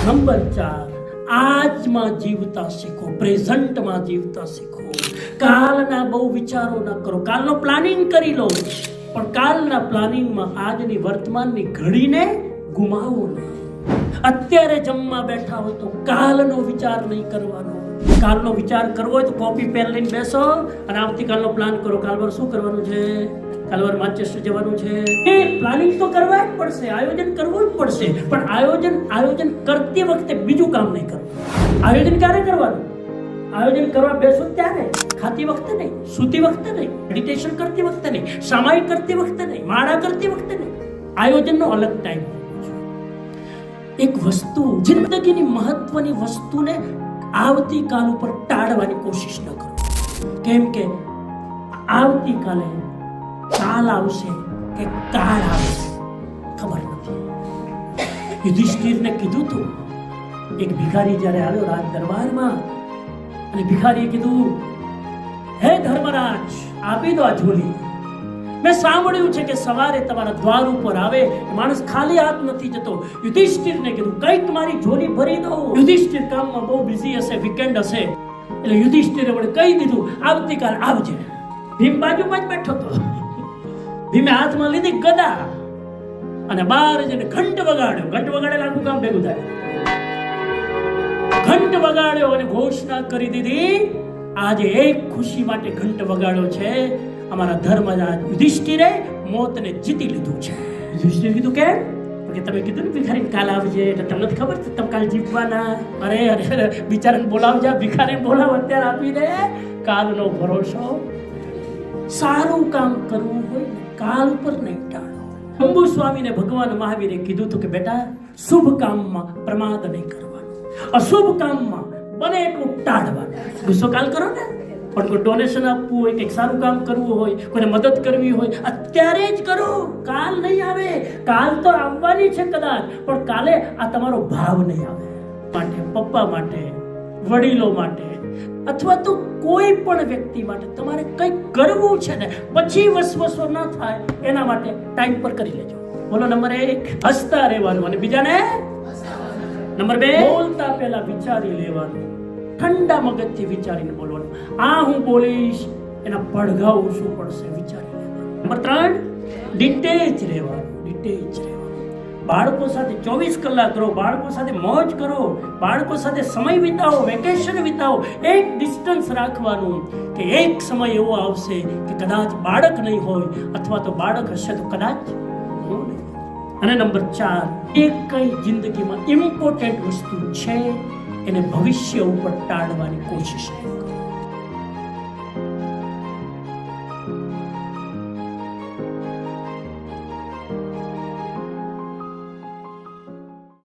Number 4, આજમાં જીવતા શીખો, પ્રેઝન્ટમાં જીવતા શીખો. કાલના બહુ વિચારો ન કરો. કાલનો પ્લાનિંગ કરી લો, પણ કાલના પ્લાનિંગમાં આજની વર્તમાનની ઘડીને ગુમાવો નહીં. અત્યારે જમવા બેઠા હોય તો કાલનો વિચાર નહીં કરવાનો. કાલનો વિચાર કરવો હોય તો કોપી પેન લઈને બેસો અને આવતીકાલનો પ્લાન કરો. કાલવાર શું કરવાનું છે, કાલવાર માન્ચેસ્ટર જવાનું છે. એ પ્લાનિંગ તો કરવા જ પડશે, આયોજન કરવું જ પડશે, પણ આયોજન કરતી વખતે બીજું કામ નહીં કરવું. આયોજન ક્યારે કરવાનું? આયોજન કરવા બેસો ત્યારે, ખાતી વખતે નહીં, સૂતી વખતે નહીં, મેડિટેશન કરતી વખતે નહીં, સામાયિક કરતી વખતે નહીં, માળા કરતી વખતે નહીં. આયોજનનો અલગ ટાઈમ. એક વસ્તુ, જિંદગીની મહત્વની વસ્તુને આવતીકાલ ઉપર ટાળવાની કોશિશ ન કરો. કેમ કે આવતીકાલે કાલ આવશે કે કાળ આવશે ખબર નથી. યુધિષ્ઠિરને કીધું તું, એક ભિખારી જ્યારે આવ્યો રાજ દરબારમાં અને ભિખારીએ કીધું, હે ધર્મરાજ, આપી દો આ ઝોલી. મેં સાંભળ્યું છે કે સવારે તમારા દ્વાર ઉપર આવે માણસ ખાલી હાથ નથી જતો. યુધિષ્ઠિરને કીધું, કંઈક મારી ઝોલી ભરી દો. યુધિષ્ઠિર કામમાં બહુ બિઝી હશે, વીકેન્ડ હશે, એટલે યુધિષ્ઠિરે વડે કહી દીધું, આવતીકાલ આવજે. ભીમ બાજુમાં જ બેઠો હતો. ભીમે હાથમાં લીધી ગદા અને બહાર જઈને ઘંટ વગાડ્યો. ઘંટ વગાડે આખું કામ ભેગું થાય. ઘંટ વગાડ્યો અને ઘોષણા કરી દીધી, આજે એક ખુશી માટે ઘંટ વગાડ્યો છે, અમારા ધર્મરાજ યુધિષ્ઠિરે મોતને જીતી લીધું છે. યુધિષ્ઠિરે કીધું, કેમ? કે તમે કીધું ને ભિખારી કાલ આવજે, એટલે તમને ખબર છે તમે કાલ જીતવાના. અરે બિચારાને બોલાવજા, ભિખારીને બોલાવ, અત્યારે આપી દે. કાલનો ભરોસો. સારું કામ કરવું હોય કાલ ઉપર નહીં ટાળો. અંબુ સ્વામીને ભગવાન મહાવીરે કીધું હતું કે બેટા, શુભ કામમાં પ્રમાદ નહીં કરવાનું, અશુભ કામમાં બને એટલું ટાળવાનું. ગુસ્સો કાલ કરો ને, પણ કોઈ ડોનેશન આપવું હોય, કંઈક સારું કામ કરવું હોય, કોઈને મદદ કરવી હોય, અત્યારે જ કરો. કાલ નહીં આવે. કાલ તો આવવાની છે કદાચ, પણ કાલે આ તમારો ભાવ નહીં આવે. માટે પપ્પા માટે, વડીલો માટે, અથવા તો કોઈ પણ વ્યક્તિ માટે તમારે કંઈક કરવું છે ને, પછી વસવસો ન થાય એના માટે ટાઈમ પર કરી લેજો. બોલો નંબર 1, હસતા રહેવાનું. અને બીજાને નંબર 2, બોલતા પહેલા વિચારી લેવાનું. ઠંડા મગજથી વિચારીને બોલવાનું. આ હું બોલીશ એના પડઘાઓ શું પડશે વિચારી લેવાનું. નંબર 3, ડિટેચ રહેવાનું. ડિટેચ રહેવાનું. બાળકો સાથે 24 કલાક રહો, બાળકો સાથે મોજ કરો, બાળકો સાથે સમય વિતાવો, વેકેશન વિતાવો. એક ડિસ્ટન્સ રાખવાનું કે એક સમય એવો આવશે કે કદાચ બાળક નહીં હોય, અથવા તો બાળક હશે તો કદાચ હું નહીં. અને નંબર 4, એક કઈ જિંદગીમાં ઇમ્પોર્ટન્ટ વસ્તુ છે એને ભવિષ્ય ઉપર ટાળવાની કોશિશ નહીં કરો.